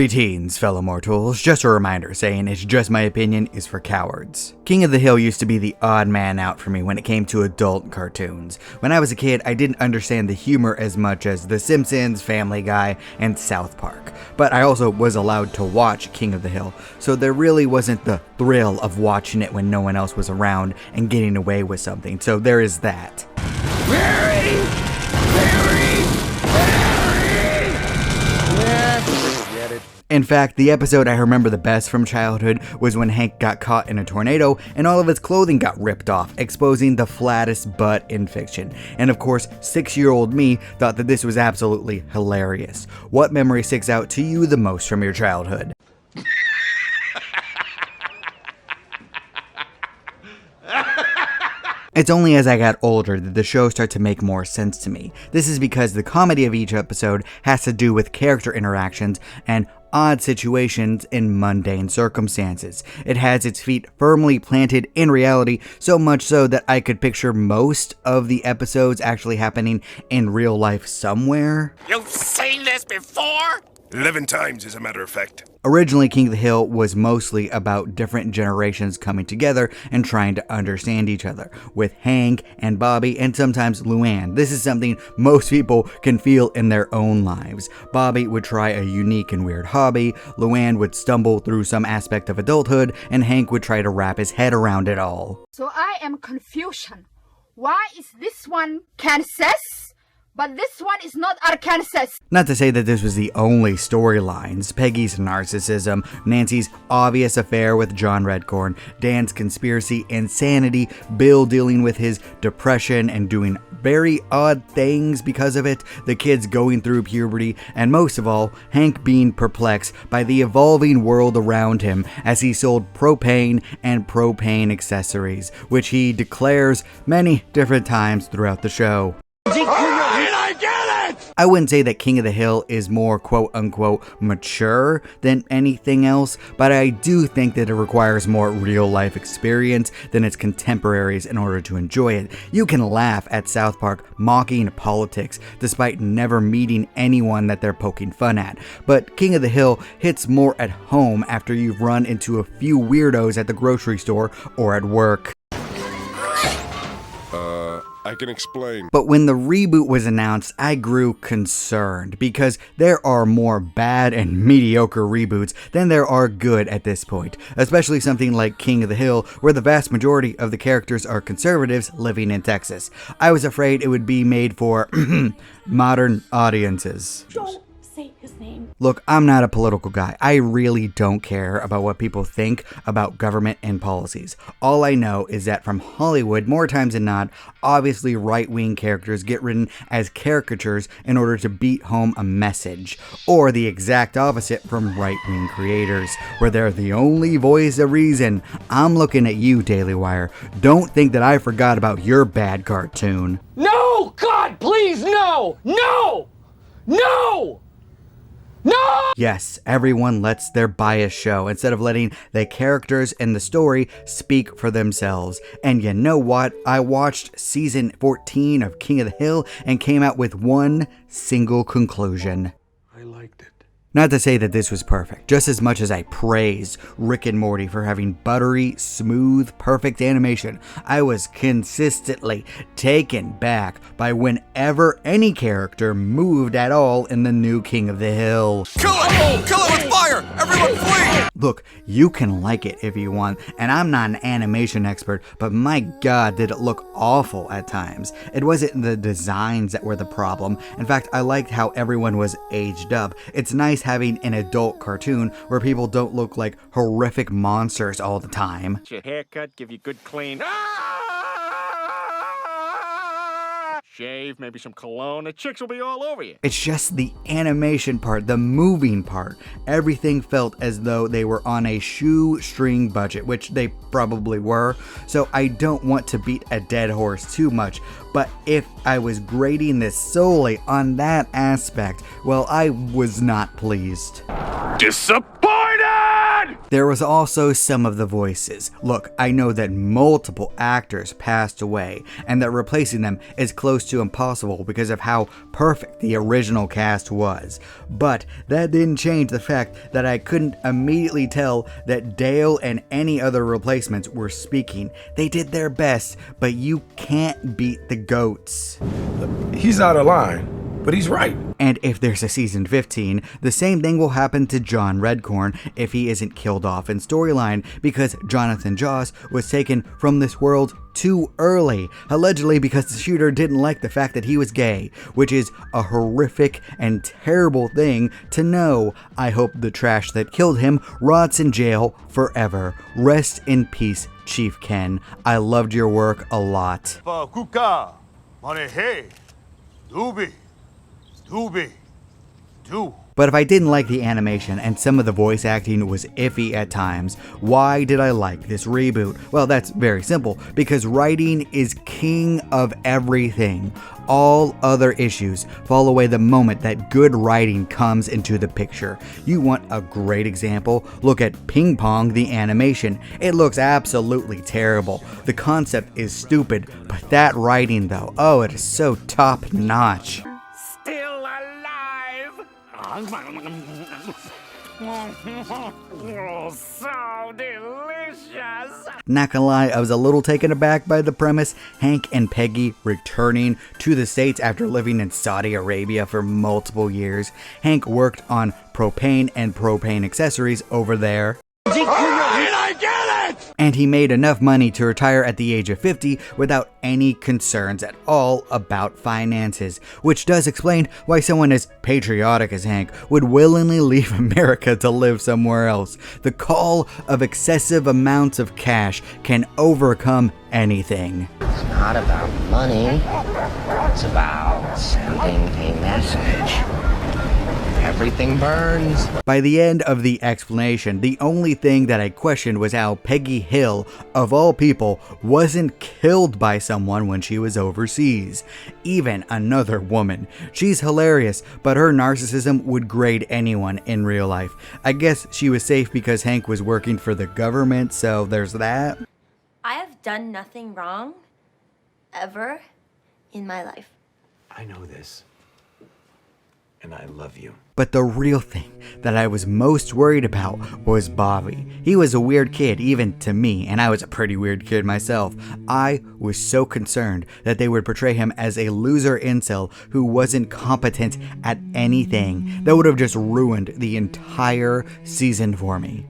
Greetings, fellow mortals. Just a reminder saying it's just my opinion is for cowards. King of the Hill used to be the odd man out for me when it came to adult cartoons. When I was a kid, I didn't understand the humor as much as The Simpsons, Family Guy, and South Park. But I also was allowed to watch King of the Hill, so there really wasn't the thrill of watching it when no one else was around and getting away with something. So there is that. In fact, the episode I remember the best from childhood was when Hank got caught in a tornado and all of his clothing got ripped off, exposing the flattest butt in fiction. And of course, 6-year-old me thought that this was absolutely hilarious. What memory sticks out to you the most from your childhood? It's only as I got older that the show started to make more sense to me. This is because the comedy of each episode has to do with character interactions and odd situations in mundane circumstances. It has its feet firmly planted in reality, so much so that I could picture most of the episodes actually happening in real life somewhere. You've seen this before? 11 times, as a matter of fact. Originally, King of the Hill was mostly about different generations coming together and trying to understand each other, with Hank and Bobby and sometimes Luann. This is something most people can feel in their own lives. Bobby would try a unique and weird hobby, Luann would stumble through some aspect of adulthood, and Hank would try to wrap his head around it all. So I am confusion. Why is this one Kansas? But this one is not Arkansas. Not to say that this was the only storylines. Peggy's narcissism, Nancy's obvious affair with John Redcorn, Dan's conspiracy insanity, Bill dealing with his depression and doing very odd things because of it, the kids going through puberty, and most of all, Hank being perplexed by the evolving world around him as he sold propane and propane accessories, which he declares many different times throughout the show. I wouldn't say that King of the Hill is more quote-unquote mature than anything else, but I do think that it requires more real-life experience than its contemporaries in order to enjoy it. You can laugh at South Park mocking politics despite never meeting anyone that they're poking fun at, but King of the Hill hits more at home after you've run into a few weirdos at the grocery store or at work. I can explain. But when the reboot was announced, I grew concerned because there are more bad and mediocre reboots than there are good at this point, especially something like King of the Hill, where the vast majority of the characters are conservatives living in Texas. I was afraid it would be made for modern audiences. Don't say his name. Look, I'm not a political guy. I really don't care about what people think about government and policies. All I know is that from Hollywood, more times than not, obviously right-wing characters get written as caricatures in order to beat home a message, or the exact opposite from right-wing creators, where they're the only voice of reason. I'm looking at you, Daily Wire. Don't think that I forgot about your bad cartoon. No! God, please, no! No! No! No! Yes, everyone lets their bias show instead of letting the characters in the story speak for themselves. And you know what? I watched season 14 of King of the Hill and came out with one single conclusion. I liked it. Not to say that this was perfect, just as much as I praised Rick and Morty for having buttery, smooth, perfect animation, I was consistently taken back by whenever any character moved at all in the new King of the Hill. Kill it! Kill it with fire! Everyone flee! Look, you can like it if you want, and I'm not an animation expert, but my god did it look awful at times. It wasn't the designs that were the problem. In fact, I liked how everyone was aged up. It's nice having an adult cartoon where people don't look like horrific monsters all the time. Get your haircut, give you good clean. Shave, maybe some cologne, the chicks will be all over you. It's just the animation part, the moving part. Everything felt as though they were on a shoestring budget, which they probably were, so I don't want to beat a dead horse too much, but if I was grading this solely on that aspect, well, I was not pleased. Disappointed! God! There was also some of the voices. Look, I know that multiple actors passed away, and that replacing them is close to impossible because of how perfect the original cast was. But that didn't change the fact that I couldn't immediately tell that Dale and any other replacements were speaking. They did their best, but you can't beat the goats. He's out of line, but he's right. And if there's a season 15, the same thing will happen to John Redcorn if he isn't killed off in storyline, because Jonathan Joss was taken from this world too early, allegedly because the shooter didn't like the fact that he was gay, which is a horrific and terrible thing to know. I hope the trash that killed him rots in jail forever. Rest in peace, Chief Ken. I loved your work a lot. But if I didn't like the animation and some of the voice acting was iffy at times, why did I like this reboot? Well, that's very simple, because writing is king of everything. All other issues fall away the moment that good writing comes into the picture. You want a great example? Look at Ping Pong, the animation. It looks absolutely terrible. The concept is stupid, but that writing though, oh, it is so top notch. Still alive! Oh, so delicious! Not gonna lie, I was a little taken aback by the premise. Hank and Peggy returning to the States after living in Saudi Arabia for multiple years. Hank worked on propane and propane accessories over there. I get it! And he made enough money to retire at the age of 50 without any concerns at all about finances, which does explain why someone as patriotic as Hank would willingly leave America to live somewhere else. The call of excessive amounts of cash can overcome anything. It's not about money, it's about sending a message. Everything burns. By the end of the explanation, the only thing that I questioned was how Peggy Hill, of all people, wasn't killed by someone when she was overseas. Even another woman. She's hilarious, but her narcissism would grade anyone in real life. I guess she was safe because Hank was working for the government, so there's that. I have done nothing wrong, ever, in my life. I know this. And I love you. But the real thing that I was most worried about was Bobby. He was a weird kid, even to me, and I was a pretty weird kid myself. I was so concerned that they would portray him as a loser incel who wasn't competent at anything. That would have just ruined the entire season for me.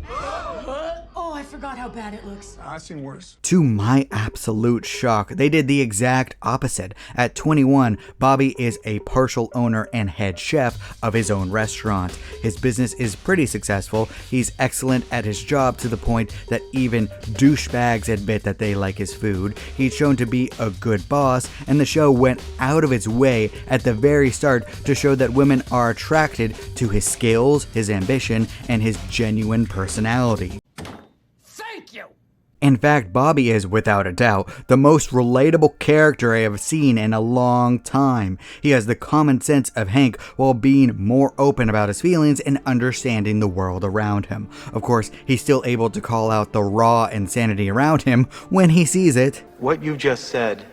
Oh, I forgot how bad it looks. I've seen worse. To my absolute shock, they did the exact opposite. At 21, Bobby is a partial owner and head chef of his own restaurant. His business is pretty successful. He's excellent at his job to the point that even douchebags admit that they like his food. He's shown to be a good boss, and the show went out of its way at the very start to show that women are attracted to his skills, his ambition, and his genuine personality. In fact, Bobby is, without a doubt, the most relatable character I have seen in a long time. He has the common sense of Hank while being more open about his feelings and understanding the world around him. Of course, he's still able to call out the raw insanity around him when he sees it. What you just said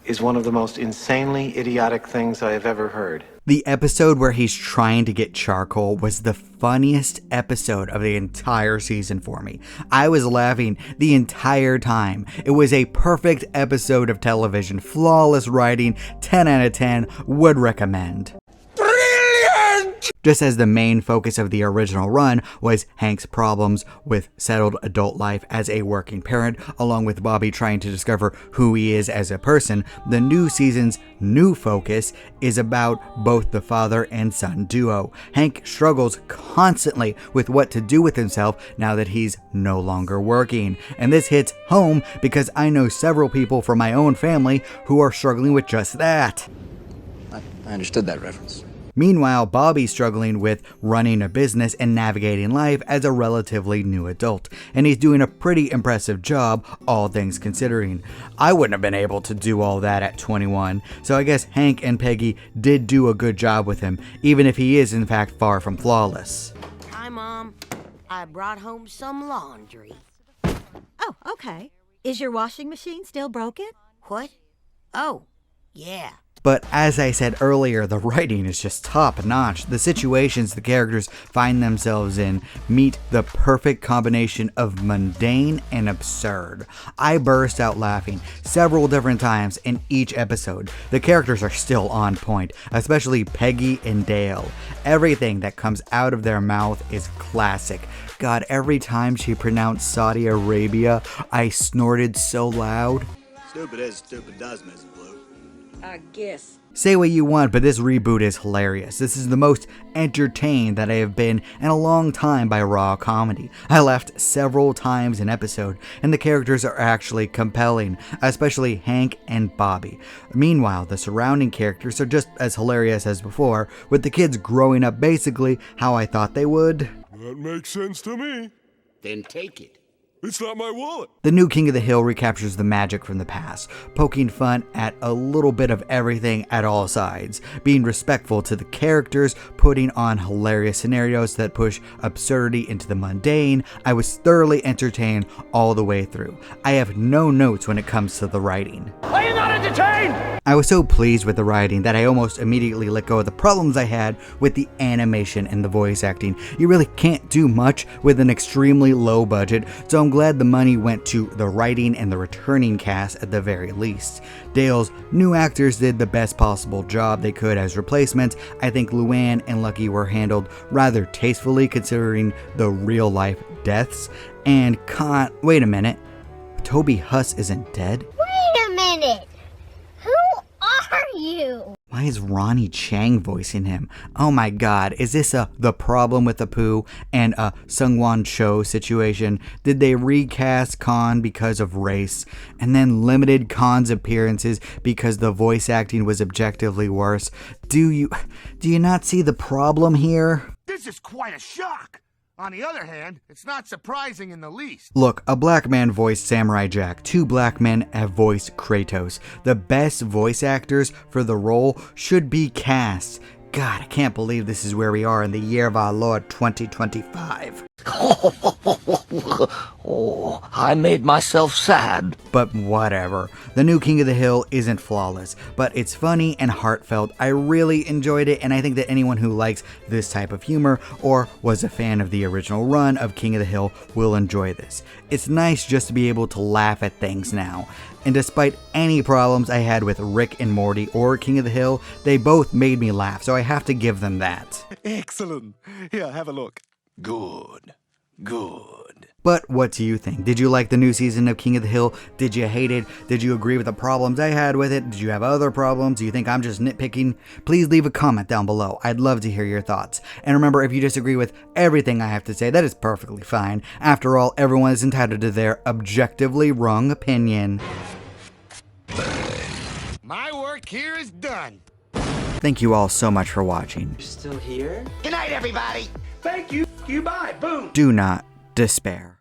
is one of the most insanely idiotic things I have ever heard. The episode where he's trying to get charcoal was the funniest episode of the entire season for me. I was laughing the entire time. It was a perfect episode of television. Flawless writing, 10 out of 10, would recommend. Just as the main focus of the original run was Hank's problems with settled adult life as a working parent, along with Bobby trying to discover who he is as a person, the new season's new focus is about both the father and son duo. Hank struggles constantly with what to do with himself now that he's no longer working. And this hits home because I know several people from my own family who are struggling with just that. I understood that reference. Meanwhile, Bobby's struggling with running a business and navigating life as a relatively new adult, and he's doing a pretty impressive job, all things considering. I wouldn't have been able to do all that at 21, so I guess Hank and Peggy did do a good job with him, even if he is in fact far from flawless. Hi, Mom. I brought home some laundry. Oh, okay. Is your washing machine still broken? What? Oh, yeah. But as I said earlier, the writing is just top notch. The situations the characters find themselves in meet the perfect combination of mundane and absurd. I burst out laughing several different times in each episode. The characters are still on point, especially Peggy and Dale. Everything that comes out of their mouth is classic. God, every time she pronounced Saudi Arabia, I snorted so loud. Stupid is, stupid does, Mrs. Blue. I guess. Say what you want, but this reboot is hilarious. This is the most entertained that I have been in a long time by raw comedy. I laughed several times an episode, and the characters are actually compelling, especially Hank and Bobby. Meanwhile, the surrounding characters are just as hilarious as before, with the kids growing up basically how I thought they would. That makes sense to me. Then take it. It's not my wallet. The new King of the Hill recaptures the magic from the past, poking fun at a little bit of everything at all sides, being respectful to the characters, putting on hilarious scenarios that push absurdity into the mundane. I was thoroughly entertained all the way through. I have no notes when it comes to the writing. Are you not entertained? I was so pleased with the writing that I almost immediately let go of the problems I had with the animation and the voice acting. You really can't do much with an extremely low budget, so I'm glad the money went to the writing and the returning cast at the very least. Dale's new actors did the best possible job they could as replacements. I think Luann and Lucky were handled rather tastefully considering the real life deaths. And wait a minute, Toby Huss isn't dead? Wait a minute! Who are you? Why is Ronnie Chang voicing him? Oh my god, is this The Problem with Apu and a Sungwon Cho situation? Did they recast Khan because of race, and then limited Khan's appearances because the voice acting was objectively worse? Do you not see the problem here? This is quite a shock. On the other hand, it's not surprising in the least. Look, a black man voiced Samurai Jack. 2 black men have voiced Kratos. The best voice actors for the role should be cast. God, I can't believe this is where we are in the year of our Lord 2025. Oh, I made myself sad. But whatever. The new King of the Hill isn't flawless, but it's funny and heartfelt. I really enjoyed it, and I think that anyone who likes this type of humor or was a fan of the original run of King of the Hill will enjoy this. It's nice just to be able to laugh at things now. And despite any problems I had with Rick and Morty or King of the Hill, they both made me laugh, so I have to give them that. Excellent. Here, have a look. Good. Good. But what do you think? Did you like the new season of King of the Hill? Did you hate it? Did you agree with the problems I had with it? Did you have other problems? Do you think I'm just nitpicking? Please leave a comment down below. I'd love to hear your thoughts. And remember, if you disagree with everything I have to say, that is perfectly fine. After all, everyone is entitled to their objectively wrong opinion. My work here is done. Thank you all so much for watching. You're still here? Good night, everybody. Thank you. You bye. Boom. Do not despair.